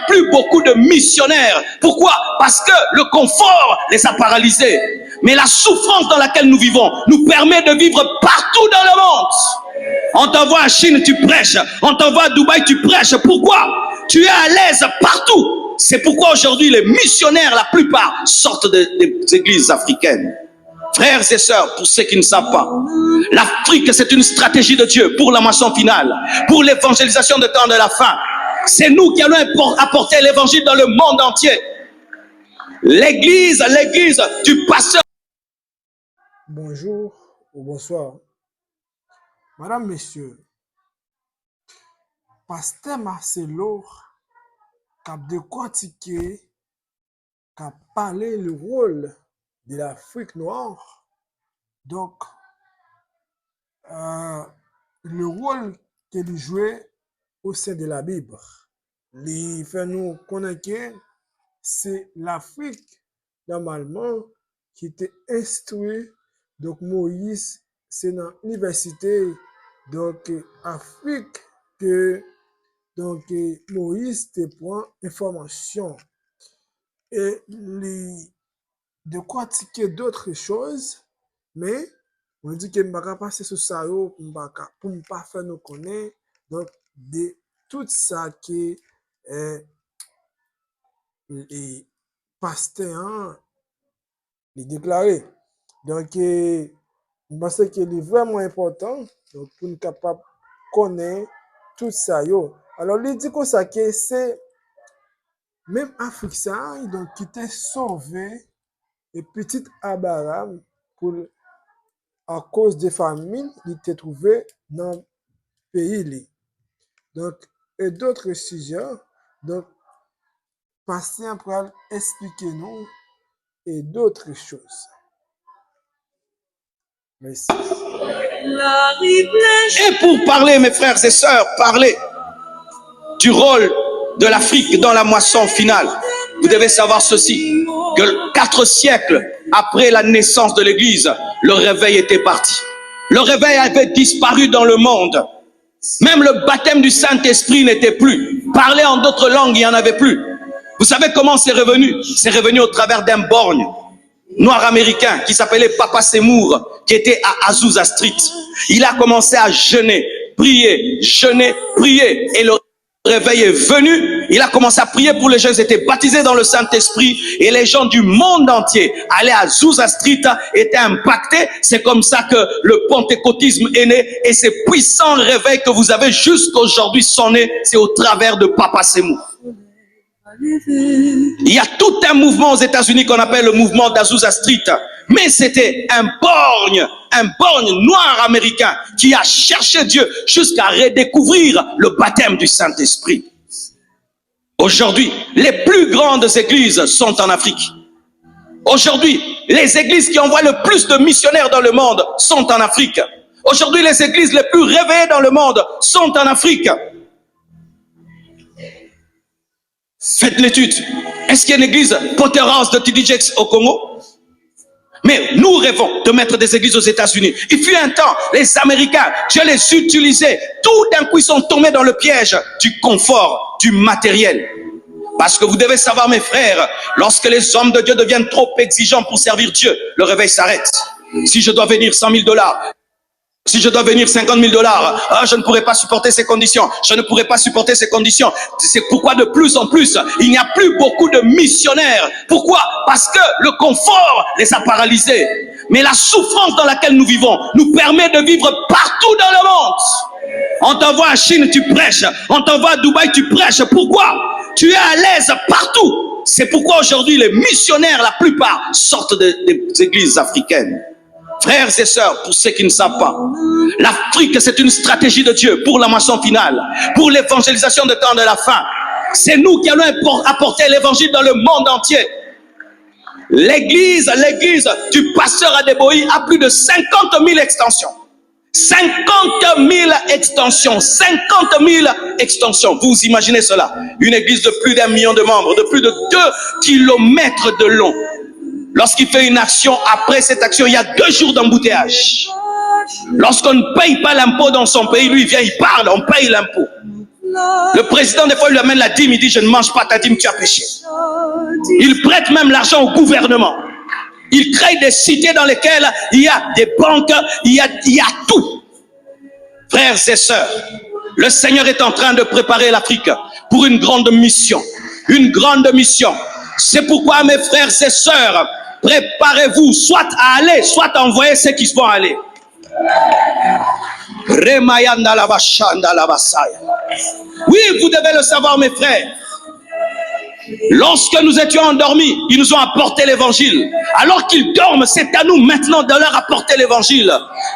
plus beaucoup de missionnaires. Pourquoi? Parce que le confort les a paralysés. Mais la souffrance dans laquelle nous vivons nous permet de vivre partout dans le monde. On t'envoie en Chine, tu prêches. On t'envoie à Dubaï, tu prêches. Pourquoi? Tu es à l'aise partout. C'est pourquoi aujourd'hui les missionnaires, la plupart, sortent des églises africaines. Frères et sœurs, pour ceux qui ne savent pas, l'Afrique, c'est une stratégie de Dieu pour la moisson finale, pour l'évangélisation de temps de la fin. C'est nous qui allons apporter l'évangile dans le monde entier. L'église du pasteur. Bonjour ou bonsoir. Madame, Messieurs, Pasteur Marcelo a décortiqué, a parlé le rôle de l'Afrique noire. Donc, le rôle qu'il jouait au sein de la Bible. Il fait nous connaître que c'est l'Afrique, normalement, qui était instruite. Donc, Moïse, c'est dans l'université, donc, Afrique, que donc, Moïse te prend information. Et de pratiquer d'autres choses, mais on dit que je ne vais pas passer sur ça pour ne pas faire nous connaître. Donc, de tout ça qui les pasteurs les déclaré. Donc, je pense que c'est vraiment important donc, pour nous capable de connaître tout ça. Alors, il dit que ça que c'est même Afrique, ça, donc, qui était sauvé et petite Abraham pour à cause des famines, il était trouvé dans le pays. Donc, et d'autres sujets, donc, Pasteur pour expliquer nous et d'autres choses. Merci. Et pour parler, mes frères et sœurs, parler du rôle de l'Afrique dans la moisson finale, vous devez savoir ceci, que 4 siècles après la naissance de l'Église, le réveil était parti. Le réveil avait disparu dans le monde. Même le baptême du Saint-Esprit n'était plus. Parler en d'autres langues, il n'y en avait plus. Vous savez comment c'est revenu? C'est revenu au travers d'un borgne noir américain qui s'appelait Papa Seymour, qui était à Azusa Street. Il a commencé à jeûner, prier, et le réveil est venu. Il a commencé à prier pour les gens, ils étaient baptisés dans le Saint-Esprit et les gens du monde entier allaient à Azusa Street, étaient impactés. C'est comme ça que le pentecôtisme est né et ces puissants réveils que vous avez jusqu'aujourd'hui sont nés, c'est au travers de Papa Seymour. Il y a tout un mouvement aux États-Unis qu'on appelle le mouvement d'Azusa Street. Mais c'était un borgne noir américain qui a cherché Dieu jusqu'à redécouvrir le baptême du Saint-Esprit. Aujourd'hui, les plus grandes églises sont en Afrique. Aujourd'hui, les églises qui envoient le plus de missionnaires dans le monde sont en Afrique. Aujourd'hui, les églises les plus réveillées dans le monde sont en Afrique. Faites l'étude. Est-ce qu'il y a une église Potter House de T.D. Jakes au Congo? Mais nous rêvons de mettre des églises aux États-Unis. Il fut un temps, les Américains, Dieu les utilisait. Tout d'un coup, ils sont tombés dans le piège du confort, du matériel. Parce que vous devez savoir, mes frères, lorsque les hommes de Dieu deviennent trop exigeants pour servir Dieu, le réveil s'arrête. Si je dois venir $100 000, si je dois venir $50 000, je ne pourrai pas supporter ces conditions. Je ne pourrai pas supporter ces conditions. C'est pourquoi de plus en plus, il n'y a plus beaucoup de missionnaires. Pourquoi? Parce que le confort les a paralysés. Mais la souffrance dans laquelle nous vivons nous permet de vivre partout dans le monde. On t'envoie en Chine, tu prêches. On t'envoie à Dubaï, tu prêches. Pourquoi? Tu es à l'aise partout. C'est pourquoi aujourd'hui les missionnaires, la plupart, sortent des églises africaines. Frères et sœurs, pour ceux qui ne savent pas, l'Afrique, c'est une stratégie de Dieu pour la moisson finale, pour l'évangélisation de temps de la fin. C'est nous qui allons apporter l'évangile dans le monde entier. L'église du pasteur Adeboyi a plus de 50 000 extensions. 50 000 extensions, 50 000 extensions. Vous imaginez cela? Une église de plus d'1 million de membres, de plus de 2 kilomètres de long. Lorsqu'il fait une action, après cette action, il y a 2 jours d'embouteillage. Lorsqu'on ne paye pas l'impôt dans son pays, lui il vient, il parle, on paye l'impôt. Le président, des fois, il lui amène la dîme, il dit, je ne mange pas ta dîme, tu as péché. Il prête même l'argent au gouvernement. Il crée des cités dans lesquelles il y a des banques, il y a tout. Frères et sœurs, le Seigneur est en train de préparer l'Afrique pour une grande mission. Une grande mission. C'est pourquoi, mes frères et sœurs, préparez-vous soit à aller, soit à envoyer ceux qui vont aller. Oui, vous devez le savoir, mes frères. Lorsque nous étions endormis, ils nous ont apporté l'évangile. Alors qu'ils dorment, c'est à nous maintenant de leur apporter l'évangile.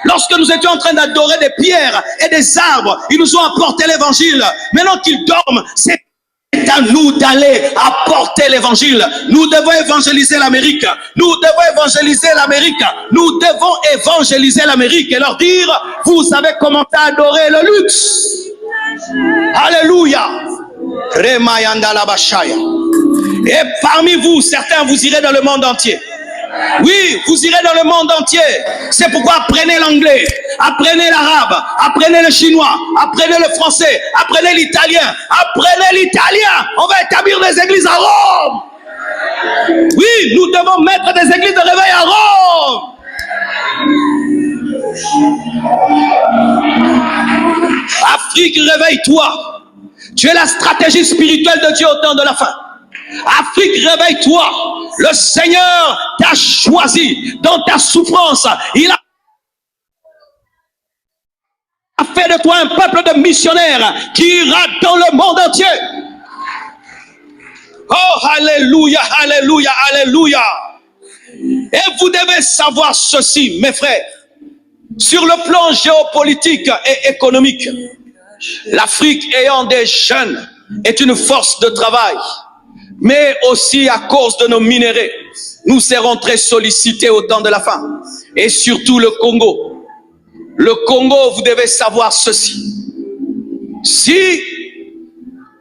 Lorsque nous étions en train d'adorer des pierres et des arbres, ils nous ont apporté l'évangile. Maintenant qu'ils dorment, c'est à nous d'aller apporter l'évangile. Nous devons évangéliser l'Amérique. Nous devons évangéliser l'Amérique. Nous devons évangéliser l'Amérique et leur dire, vous savez comment adorer le luxe. Alléluia. Et parmi vous, certains, vous irez dans le monde entier. Oui, vous irez dans le monde entier. C'est pourquoi apprenez l'anglais, apprenez l'arabe, apprenez le chinois, apprenez le français, apprenez l'italien, apprenez l'italien. On va établir des églises à Rome. Oui, nous devons mettre des églises de réveil à Rome. Afrique, réveille-toi. Tu es la stratégie spirituelle de Dieu au temps de la fin. Afrique, réveille-toi. Le Seigneur t'a choisi dans ta souffrance. Il a fait de toi un peuple de missionnaires qui ira dans le monde entier. Oh, alléluia, alléluia, alléluia. Et vous devez savoir ceci, mes frères. Sur le plan géopolitique et économique, l'Afrique ayant des jeunes est une force de travail. Mais aussi à cause de nos minéraux, nous serons très sollicités au temps de la fin. Et surtout le Congo. Le Congo, vous devez savoir ceci. Si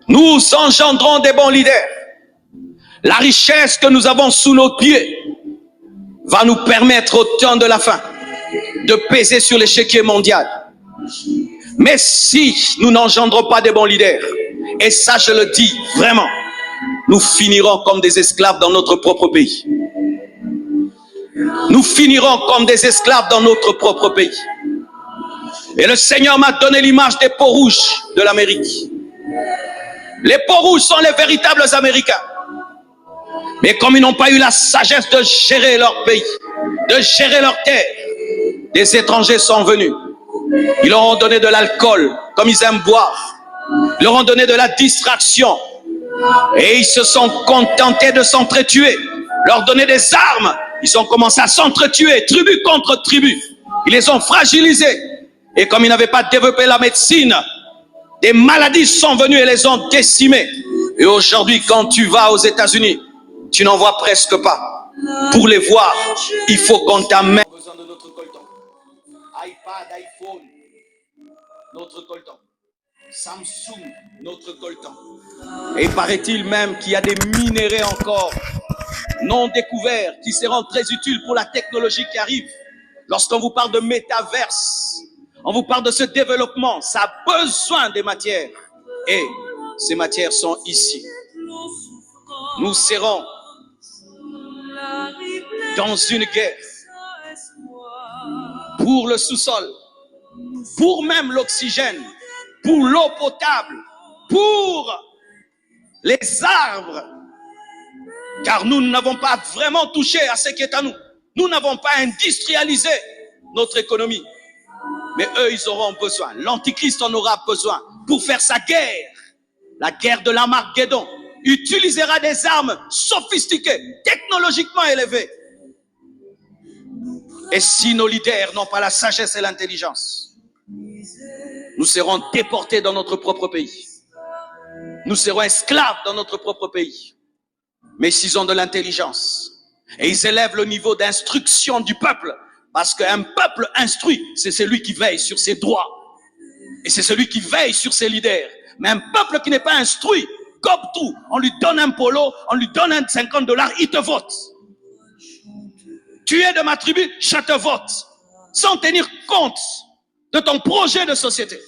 nous engendrons des bons leaders, la richesse que nous avons sous nos pieds va nous permettre au temps de la fin de peser sur l'échiquier mondial. Mais si nous n'engendrons pas des bons leaders, et ça je le dis vraiment, nous finirons comme des esclaves dans notre propre pays. Nous finirons comme des esclaves dans notre propre pays. Et le Seigneur m'a donné l'image des peaux rouges de l'Amérique. Les peaux rouges sont les véritables Américains. Mais comme ils n'ont pas eu la sagesse de gérer leur pays, de gérer leur terre, des étrangers sont venus. Ils leur ont donné de l'alcool, comme ils aiment boire. Ils leur ont donné de la distraction. Et ils se sont contentés de s'entretuer. Leur donner des armes. Ils ont commencé à s'entretuer, tribu contre tribu. Ils les ont fragilisés. Et comme ils n'avaient pas développé la médecine, des maladies sont venues et les ont décimés. Et aujourd'hui, quand tu vas aux États-Unis, tu n'en vois presque pas. Pour les voir, il faut qu'on t'amène. Besoin de notre coltan. iPad, iPhone, notre coltan. Samsung, notre coltan. Et paraît-il même qu'il y a des minéraux encore non découverts qui seront très utiles pour la technologie qui arrive. Lorsqu'on vous parle de métaverse, on vous parle de ce développement, ça a besoin des matières. Et ces matières sont ici. Nous serons dans une guerre pour le sous-sol, pour même l'oxygène, pour l'eau potable, pour les arbres. Car nous n'avons pas vraiment touché à ce qui est à nous. Nous n'avons pas industrialisé notre économie. Mais eux, ils auront besoin. L'Antichrist en aura besoin pour faire sa guerre. La guerre de l'Armageddon. Utilisera des armes sophistiquées, technologiquement élevées. Et si nos leaders n'ont pas la sagesse et l'intelligence, nous serons déportés dans notre propre pays. Nous serons esclaves dans notre propre pays. Mais s'ils ont de l'intelligence et ils élèvent le niveau d'instruction du peuple, parce qu'un peuple instruit, c'est celui qui veille sur ses droits. Et c'est celui qui veille sur ses leaders. Mais un peuple qui n'est pas instruit, gobe tout. On lui donne un polo, on lui donne un $50, il te vote. Tu es de ma tribu, je te vote. Sans tenir compte de ton projet de société.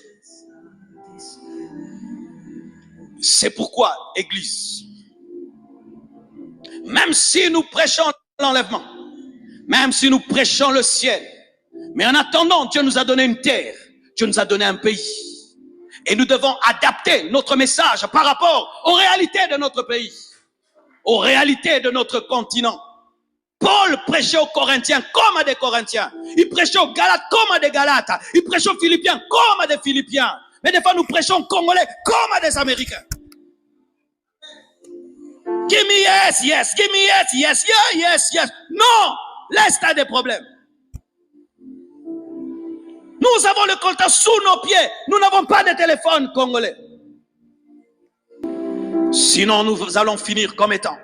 C'est pourquoi, Église, même si nous prêchons l'enlèvement, même si nous prêchons le ciel, mais en attendant, Dieu nous a donné une terre, Dieu nous a donné un pays. Et nous devons adapter notre message par rapport aux réalités de notre pays, aux réalités de notre continent. Paul prêchait aux Corinthiens comme à des Corinthiens. Il prêchait aux Galates comme à des Galates. Il prêchait aux Philippiens comme à des Philippiens. Mais des fois, nous prêchons aux Congolais comme à des Américains. Give me yes, yes, give me yes, yes, yeah, yes, yes. Non, laisse t'as des problèmes. Nous avons le compteur sous nos pieds. Nous n'avons pas de téléphone congolais. Sinon, nous allons finir comme étant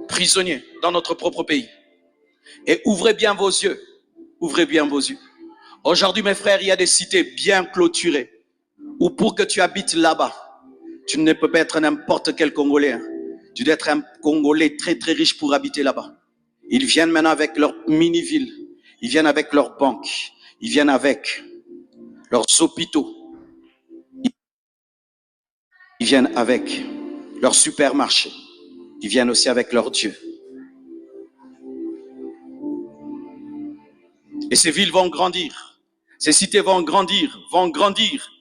prisonniers dans notre propre pays. Et ouvrez bien vos yeux. Ouvrez bien vos yeux. Aujourd'hui, mes frères, il y a des cités bien clôturées. Où pour que tu habites là-bas, tu ne peux pas être n'importe quel Congolais. Hein. Tu dois être un Congolais très très riche pour habiter là-bas. Ils viennent maintenant avec leur mini-ville. Ils viennent avec leurs banques. Ils viennent avec leurs hôpitaux. Ils viennent avec leurs supermarchés. Ils viennent aussi avec leur Dieu. Et ces villes vont grandir. Ces cités vont grandir,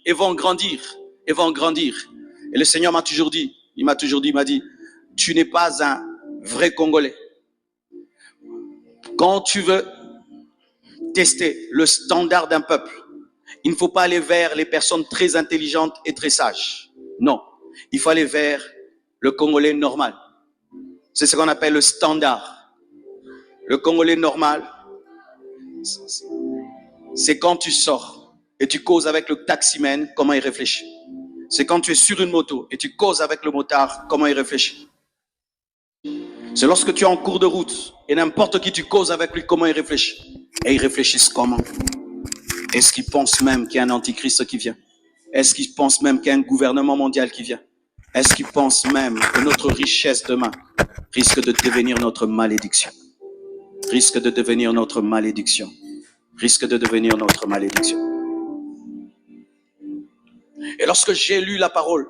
et vont grandir, et vont grandir. Et le Seigneur m'a toujours dit, il m'a dit, tu n'es pas un vrai Congolais. Quand tu veux tester le standard d'un peuple, il ne faut pas aller vers les personnes très intelligentes et très sages. Non, il faut aller vers le Congolais normal. C'est ce qu'on appelle le standard. Le Congolais normal, c'est quand tu sors et tu causes avec le taximan, comment il réfléchit. C'est quand tu es sur une moto et tu causes avec le motard, comment il réfléchit. C'est lorsque tu es en cours de route et n'importe qui tu causes avec lui, comment il réfléchit. Et ils réfléchissent comment? Est-ce qu'ils pensent même qu'il y a un antichrist qui vient? Est-ce qu'ils pensent même qu'il y a un gouvernement mondial qui vient? Est-ce qu'ils pensent même que notre richesse demain risque de devenir notre malédiction? Risque de devenir notre malédiction. Risque de devenir notre malédiction. Et lorsque j'ai lu la parole,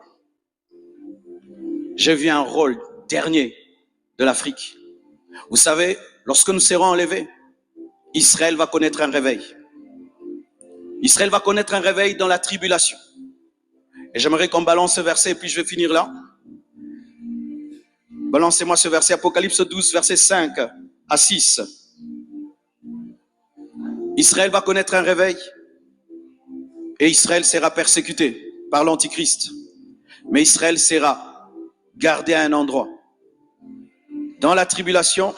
j'ai vu un rôle dernier de l'Afrique. Vous savez, lorsque nous serons enlevés, Israël va connaître un réveil. Israël va connaître un réveil dans la tribulation. Et j'aimerais qu'on balance ce verset, et puis je vais finir là. Balancez-moi ce verset, Apocalypse 12, verset 5 à 6. Israël va connaître un réveil, et Israël sera persécuté par l'Antichrist. Mais Israël sera gardé à un endroit. Dans la tribulation,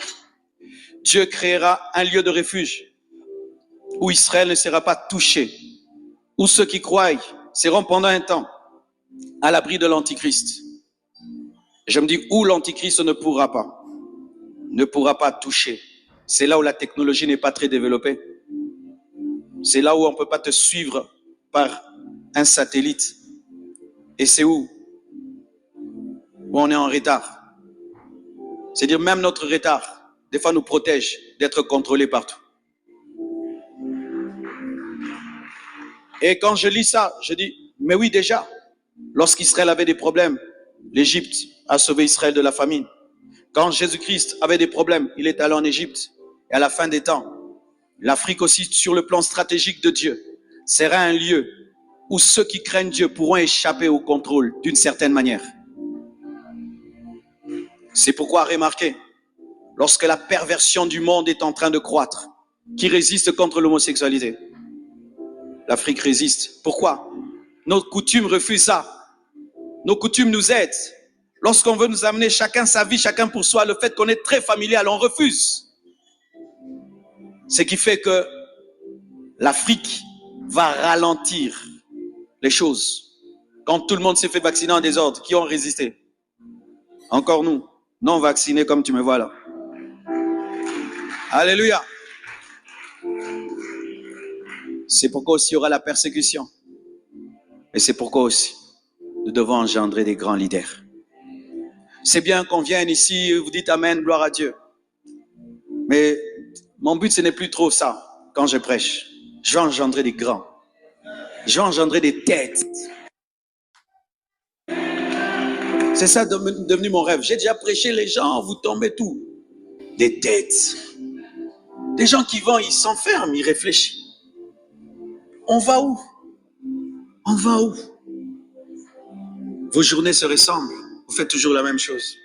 Dieu créera un lieu de refuge où Israël ne sera pas touché, où ceux qui croient seront pendant un temps à l'abri de l'Antichrist. Je me dis où l'Antichrist ne pourra pas toucher. C'est là où la technologie n'est pas très développée. C'est là où on ne peut pas te suivre par un satellite. Et c'est où on est en retard. C'est-à-dire même notre retard, des fois, nous protège d'être contrôlés partout. Et quand je lis ça, je dis, mais oui, déjà, lorsqu'Israël avait des problèmes, l'Égypte a sauvé Israël de la famine. Quand Jésus-Christ avait des problèmes, il est allé en Égypte. Et à la fin des temps, l'Afrique aussi, sur le plan stratégique de Dieu, sera un lieu où ceux qui craignent Dieu pourront échapper au contrôle d'une certaine manière. C'est pourquoi, remarquez, lorsque la perversion du monde est en train de croître, qui résiste contre l'homosexualité, l'Afrique résiste. Pourquoi? Nos coutumes refusent ça. Nos coutumes nous aident. Lorsqu'on veut nous amener chacun sa vie, chacun pour soi, le fait qu'on est très familial, on refuse. Ce qui fait que l'Afrique va ralentir les choses. Quand tout le monde s'est fait vacciner en désordre, qui ont résisté? Encore nous, non vaccinés comme tu me vois là. Alléluia. C'est pourquoi aussi il y aura la persécution. Et c'est pourquoi aussi nous devons engendrer des grands leaders. C'est bien qu'on vienne ici, vous dites Amen, gloire à Dieu. Mais mon but, ce n'est plus trop ça quand je prêche. Je veux engendrer des grands. Je vais engendrer des têtes. C'est ça devenu mon rêve. J'ai déjà prêché les gens, vous tombez tout. Des têtes. Des gens qui vont, ils s'enferment, ils réfléchissent. On va où? On va où? Vos journées se ressemblent. Vous faites toujours la même chose.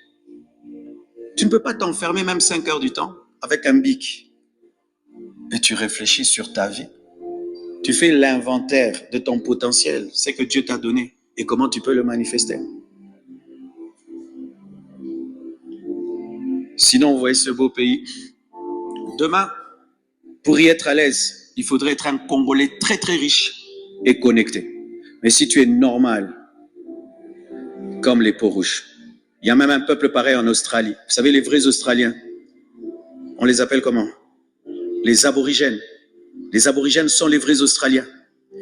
Tu ne peux pas t'enfermer même 5 heures du temps avec un bic. Et tu réfléchis sur ta vie. Tu fais l'inventaire de ton potentiel, ce que Dieu t'a donné et comment tu peux le manifester. Sinon, vous voyez ce beau pays. Demain, pour y être à l'aise, il faudrait être un Congolais très très riche et connecté. Mais si tu es normal, comme les peaux rouges, il y a même un peuple pareil en Australie. Vous savez, les vrais Australiens, on les appelle comment? Les aborigènes. Les aborigènes sont les vrais Australiens.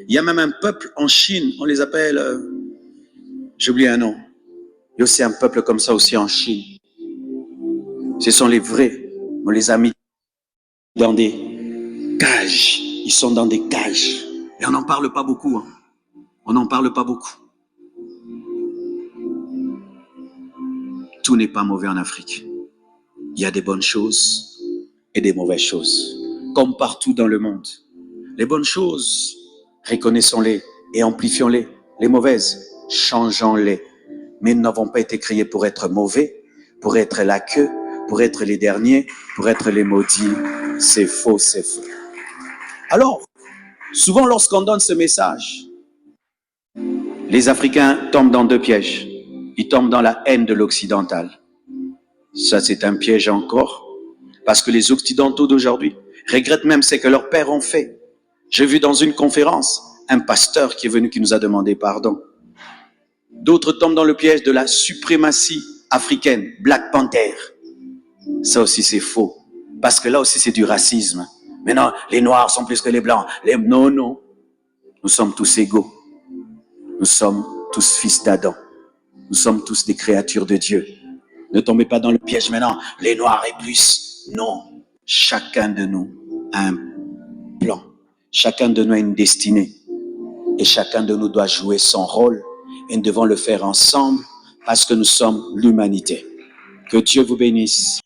Il y a même un peuple en Chine, on les appelle... j'ai oublié un nom. Il y a aussi un peuple comme ça aussi en Chine. Ce sont les vrais. On les a mis dans des cages. Ils sont dans des cages. Et on n'en parle pas beaucoup. Hein. On n'en parle pas beaucoup. Tout n'est pas mauvais en Afrique. Il y a des bonnes choses et des mauvaises choses. Comme partout dans le monde. Les bonnes choses, reconnaissons-les et amplifions-les. Les mauvaises, changeons-les. Mais nous n'avons pas été créés pour être mauvais, pour être la queue, pour être les derniers, pour être les maudits. C'est faux, c'est faux. Alors, souvent lorsqu'on donne ce message, les Africains tombent dans 2 pièges. Ils tombent dans la haine de l'occidental. Ça, c'est un piège encore, parce que les occidentaux d'aujourd'hui regrettent même ce que leurs pères ont fait. J'ai vu dans une conférence un pasteur qui est venu, qui nous a demandé pardon. D'autres tombent dans le piège de la suprématie africaine, Black Panther. Ça aussi, c'est faux. Parce que là aussi, c'est du racisme. Mais non, les Noirs sont plus que les Blancs. Non, non. Nous sommes tous égaux. Nous sommes tous fils d'Adam. Nous sommes tous des créatures de Dieu. Ne tombez pas dans le piège maintenant. Les Noirs et plus. Non. Chacun de nous a un plan. Chacun de nous a une destinée. Et chacun de nous doit jouer son rôle. Et nous devons le faire ensemble parce que nous sommes l'humanité. Que Dieu vous bénisse.